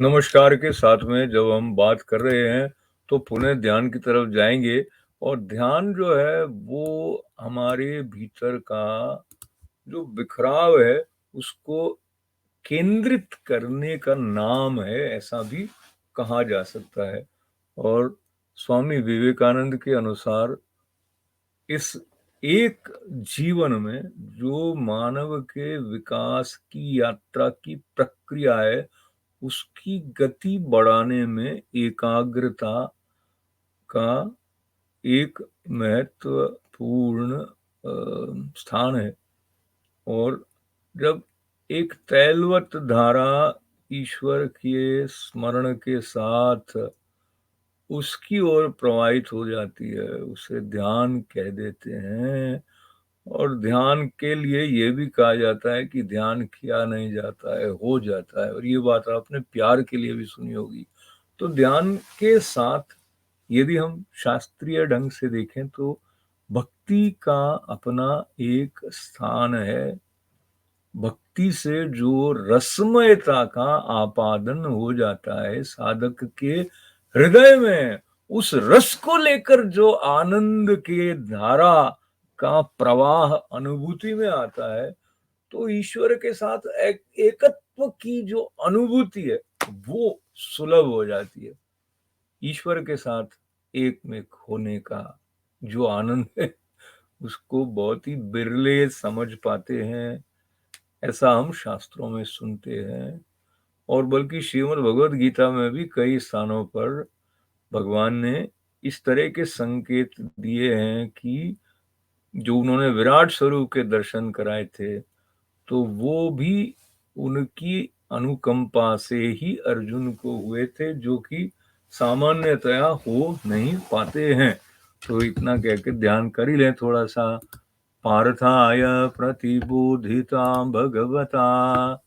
नमस्कार के साथ में जब हम बात कर रहे हैं तो पुनः ध्यान की तरफ जाएंगे। और ध्यान जो है वो हमारे भीतर का जो बिखराव है उसको केंद्रित करने का नाम है, ऐसा भी कहा जा सकता है। और स्वामी विवेकानंद के अनुसार इस एक जीवन में जो मानव के विकास की यात्रा की प्रक्रिया है उसकी गति बढ़ाने में एकाग्रता का एक महत्वपूर्ण स्थान है। और जब एक तैलवत धारा ईश्वर के स्मरण के साथ उसकी ओर प्रवाहित हो जाती है उसे ध्यान कह देते हैं। और ध्यान के लिए ये भी कहा जाता है कि ध्यान किया नहीं जाता है, हो जाता है। और ये बात आपने प्यार के लिए भी सुनी होगी। तो ध्यान के साथ यदि हम शास्त्रीय ढंग से देखें तो भक्ति का अपना एक स्थान है। भक्ति से जो रसमयता का आपादन हो जाता है साधक के हृदय में, उस रस को लेकर जो आनंद के धारा का प्रवाह अनुभूति में आता है, तो ईश्वर के साथ एकत्व की जो अनुभूति है वो सुलभ हो जाती है। ईश्वर के साथ एक में होने का जो आनंद है उसको बहुत ही बिरले समझ पाते हैं, ऐसा हम शास्त्रों में सुनते हैं। और बल्कि श्रीमद् भगवद गीता में भी कई स्थानों पर भगवान ने इस तरह के संकेत दिए हैं कि जो उन्होंने विराट स्वरूप के दर्शन कराए थे तो वो भी उनकी अनुकंपा से ही अर्जुन को हुए थे, जो कि सामान्यतया हो नहीं पाते हैं। तो इतना कह के ध्यान कर ही लें थोड़ा सा। पार्थाय प्रतिबोधिता भगवता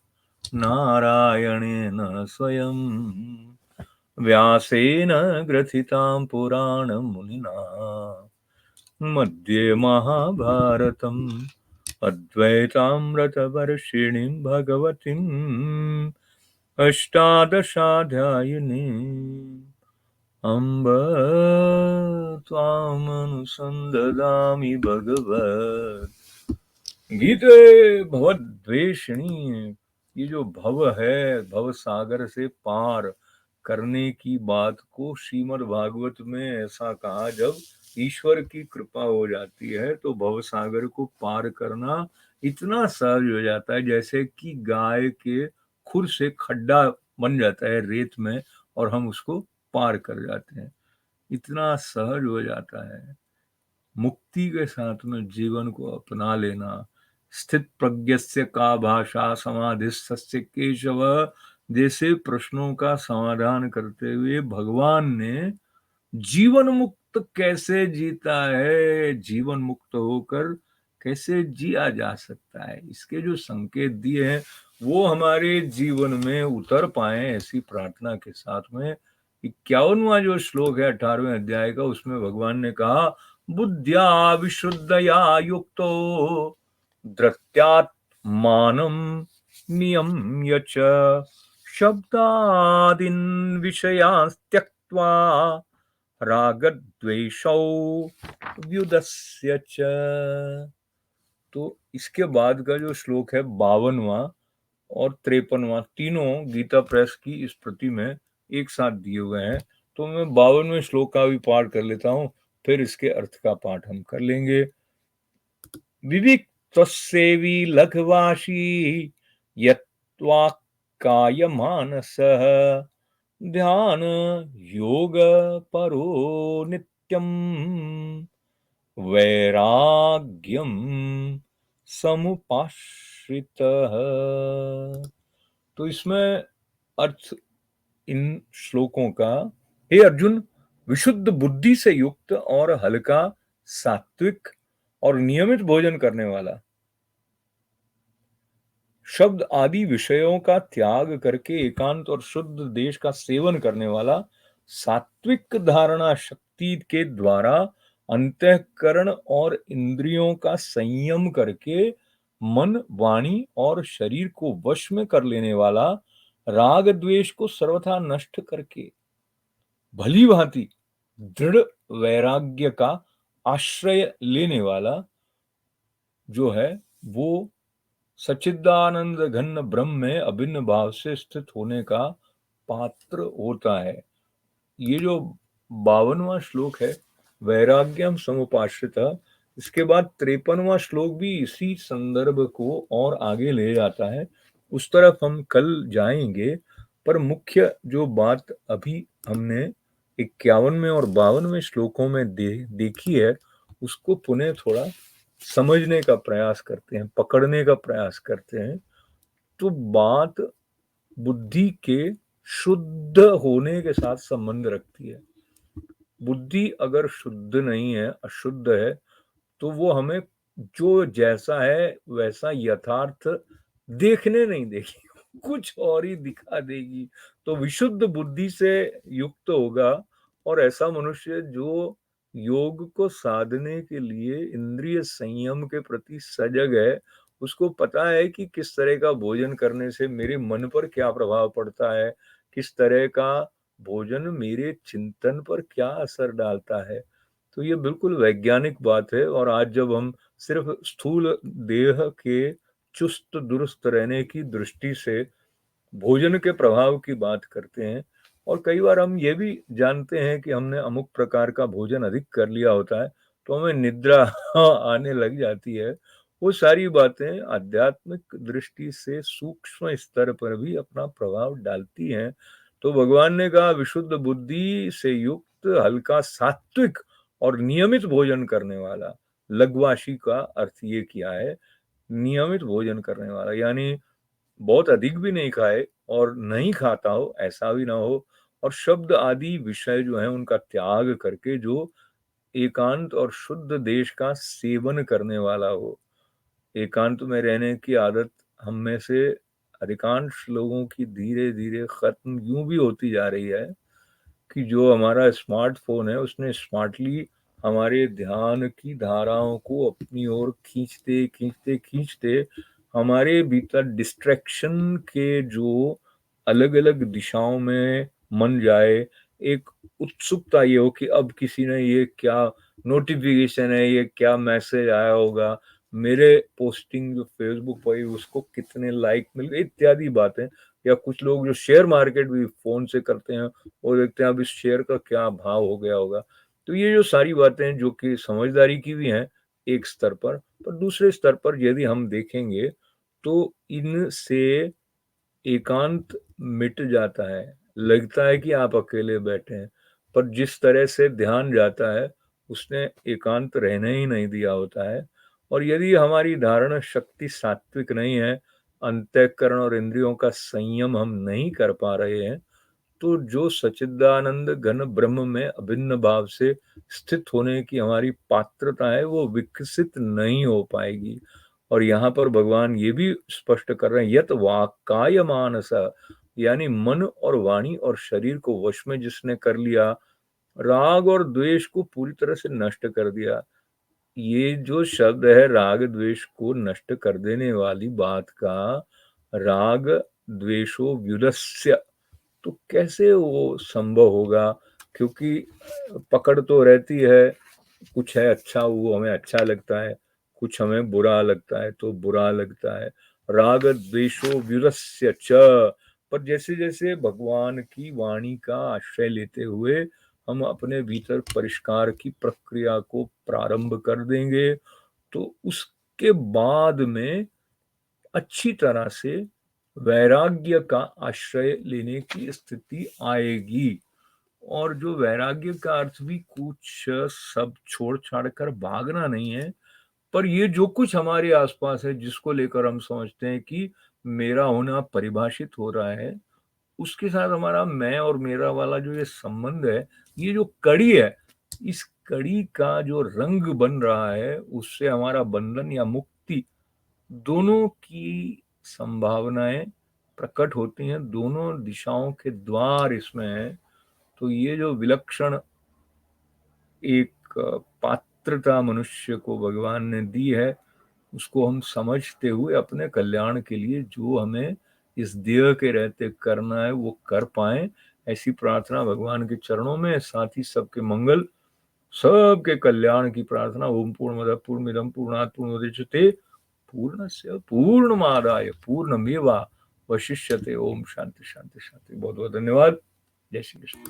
नारायणेन स्वयं व्यासेन ग्रथितां पुराणमुनिना मध्ये महाभारतम् अद्वैतामृतवर्षिणीं भगवतीम् अष्टादशाध्यायिनीम् अम्ब त्वामनुसन्ददामि भगवत् गीते भवद्वेषिणी। ये जो भव है, भव सागर से पार करने की बात को श्रीमद् भागवत में ऐसा कहा, जब ईश्वर की कृपा हो जाती है तो भव सागर को पार करना इतना सहज हो जाता है जैसे कि गाय के खुर से खड्डा बन जाता है रेत में और हम उसको पार कर जाते हैं। इतना सहज हो जाता है। मुक्ति के साथ में जीवन को अपना लेना। स्थित प्रज्ञस्य का भाषा समाधिस्थस्य केशव जैसे प्रश्नों का समाधान करते हुए भगवान ने जीवन मुक्त कैसे जीता है, जीवन मुक्त होकर कैसे जिया जा सकता है, इसके जो संकेत दिए हैं वो हमारे जीवन में उतर पाए, ऐसी प्रार्थना के साथ में 51वां जो श्लोक है 18वें अध्याय का, उसमें भगवान ने कहा बुद्ध्या विशुद्धया युक्तो धृत्यात्मानं नियम्य च शब्दादीन् विषयान् त्यक्त्वा रागद्वेषौ व्युदस्य च। तो इसके बाद का जो श्लोक है 52वां और 53वां, तीनों गीता प्रेस की इस प्रति में एक साथ दिए हुए हैं। तो मैं 52वें श्लोक का भी पाठ कर लेता हूं, फिर इसके अर्थ का पाठ हम कर लेंगे। विविक्तसेवी लघवाशी यत्वा काय मानसः ध्यान योग परो नित्यम वैराग्यम समुपाश्रितः। तो इसमें अर्थ इन श्लोकों का, हे अर्जुन, विशुद्ध बुद्धि से युक्त और हल्का, सात्विक और नियमित भोजन करने वाला, शब्द आदि विषयों का त्याग करके एकांत और शुद्ध देश का सेवन करने वाला, सात्विक धारणा शक्ति के द्वारा अंतःकरण और इंद्रियों का संयम करके मन, वाणी और शरीर को वश में कर लेने वाला, राग द्वेष को सर्वथा नष्ट करके भली भांति दृढ़ वैराग्य का आश्रय लेने वाला जो है वो सच्चिदानंद घन ब्रह्म में अभिन्न भाव से स्थित होने का पात्र होता है। ये जो 52वां श्लोक है वैराग्यम समुपाश्रितः, इसके बाद 53वां श्लोक भी इसी संदर्भ को और आगे ले जाता है। उस तरफ हम कल जाएंगे, पर मुख्य जो बात अभी हमने 51वें और 52वें श्लोकों में देखी है, उसको पुनः थोड़ा समझने का प्रयास करते हैं, पकड़ने का प्रयास करते हैं। तो बात बुद्धि के शुद्ध होने के साथ संबंध रखती है। बुद्धि अगर शुद्ध नहीं है, अशुद्ध है, तो वो हमें जो जैसा है वैसा यथार्थ देखने नहीं देगी, कुछ और ही दिखा देगी। तो विशुद्ध बुद्धि से युक्त होगा, और ऐसा मनुष्य जो योग को साधने के लिए इंद्रिय संयम के प्रति सजग है, उसको पता है कि किस तरह का भोजन करने से मेरे मन पर क्या प्रभाव पड़ता है, किस तरह का भोजन मेरे चिंतन पर क्या असर डालता है। तो ये बिल्कुल वैज्ञानिक बात है। और आज जब हम सिर्फ स्थूल देह के चुस्त दुरुस्त रहने की दृष्टि से भोजन के प्रभाव की बात करते हैं, और कई बार हम ये भी जानते हैं कि हमने अमुक प्रकार का भोजन अधिक कर लिया होता है, तो हमें निद्रा आने लग जाती है। वो सारी बातें आध्यात्मिक दृष्टि से सूक्ष्म स्तर पर भी अपना प्रभाव डालती हैं। तो भगवान ने कहा विशुद्ध बुद्धि से युक्त हल्का सात्विक और नियमित भोजन करने वाला, लघ्वाशी का अर्थ ये किया है, नियमित भोजन करने वाला, यानी बहुत अधिक भी नहीं खाए और नहीं खाता हो ऐसा भी ना हो, और शब्द आदि विषय जो है उनका त्याग करके जो एकांत और शुद्ध देश का सेवन करने वाला हो। एकांत में रहने की आदत हम में से अधिकांश लोगों की धीरे धीरे खत्म यूं भी होती जा रही है कि जो हमारा स्मार्टफोन है उसने स्मार्टली हमारे ध्यान की धाराओं को अपनी ओर खींचते खींचते खींचते हमारे भीतर डिस्ट्रैक्शन के जो अलग अलग दिशाओं में मन जाए। एक उत्सुकता ये हो कि अब किसी ने ये क्या नोटिफिकेशन है, ये क्या मैसेज आया होगा, मेरे पोस्टिंग जो फेसबुक पर है, उसको कितने लाइक मिल गए, इत्यादि बातें। या कुछ लोग जो शेयर मार्केट भी फोन से करते हैं और देखते हैं अब इस शेयर का क्या भाव हो गया होगा। तो ये जो सारी बातें जो कि समझदारी की भी हैं एक स्तर पर दूसरे स्तर पर यदि हम देखेंगे तो इनसे एकांत मिट जाता है। लगता है कि आप अकेले बैठे हैं, पर जिस तरह से ध्यान जाता है उसने एकांत रहने ही नहीं दिया होता है। और यदि हमारी धारणा शक्ति सात्विक नहीं है, अंतःकरण और इंद्रियों का संयम हम नहीं कर पा रहे हैं, तो जो सच्चिदानंद घन ब्रह्म में अभिन्न भाव से स्थित होने की हमारी पात्रता है वो विकसित नहीं हो पाएगी। और यहाँ पर भगवान ये भी स्पष्ट कर रहे हैं, यत वाक्काय मानस, यानी मन और वाणी और शरीर को वश में जिसने कर लिया, राग और द्वेष को पूरी तरह से नष्ट कर दिया। ये जो शब्द है राग द्वेष को नष्ट कर देने वाली बात का, राग द्वेषो व्युदस्य, तो कैसे वो संभव होगा? क्योंकि पकड़ तो रहती है, कुछ है अच्छा वो हमें अच्छा लगता है, कुछ हमें बुरा लगता है तो बुरा लगता है। राग द्वेषो व्युरस्य च, पर जैसे जैसे भगवान की वाणी का आश्रय लेते हुए हम अपने भीतर परिष्कार की प्रक्रिया को प्रारंभ कर देंगे, तो उसके बाद में अच्छी तरह से वैराग्य का आश्रय लेने की स्थिति आएगी। और जो वैराग्य का अर्थ भी कुछ सब छोड़ छाड़ कर भागना नहीं है, पर ये जो कुछ हमारे आसपास है जिसको लेकर हम समझते हैं कि मेरा होना परिभाषित हो रहा है, उसके साथ हमारा मैं और मेरा वाला जो ये संबंध है, ये जो कड़ी है, इस कड़ी का जो रंग बन रहा है उससे हमारा बंधन या मुक्ति दोनों की संभावनाएं प्रकट होती हैं, दोनों दिशाओं के द्वार इसमें हैं। तो ये जो विलक्षण एक पात्रता मनुष्य को भगवान ने दी है, उसको हम समझते हुए अपने कल्याण के लिए जो हमें इस देह के रहते करना है वो कर पाए, ऐसी प्रार्थना भगवान के चरणों में। साथ ही सबके मंगल, सबके कल्याण की प्रार्थना। ओम पूर्णमदः पूर्णमिदं पूर्णात् पूर्णमुदच्यते पूर्णस्य पूर्णमादाय पूर्णमेवावशिष्यते। ओम शांति शांति शांति। बहुत बहुत धन्यवाद। जय श्री कृष्ण।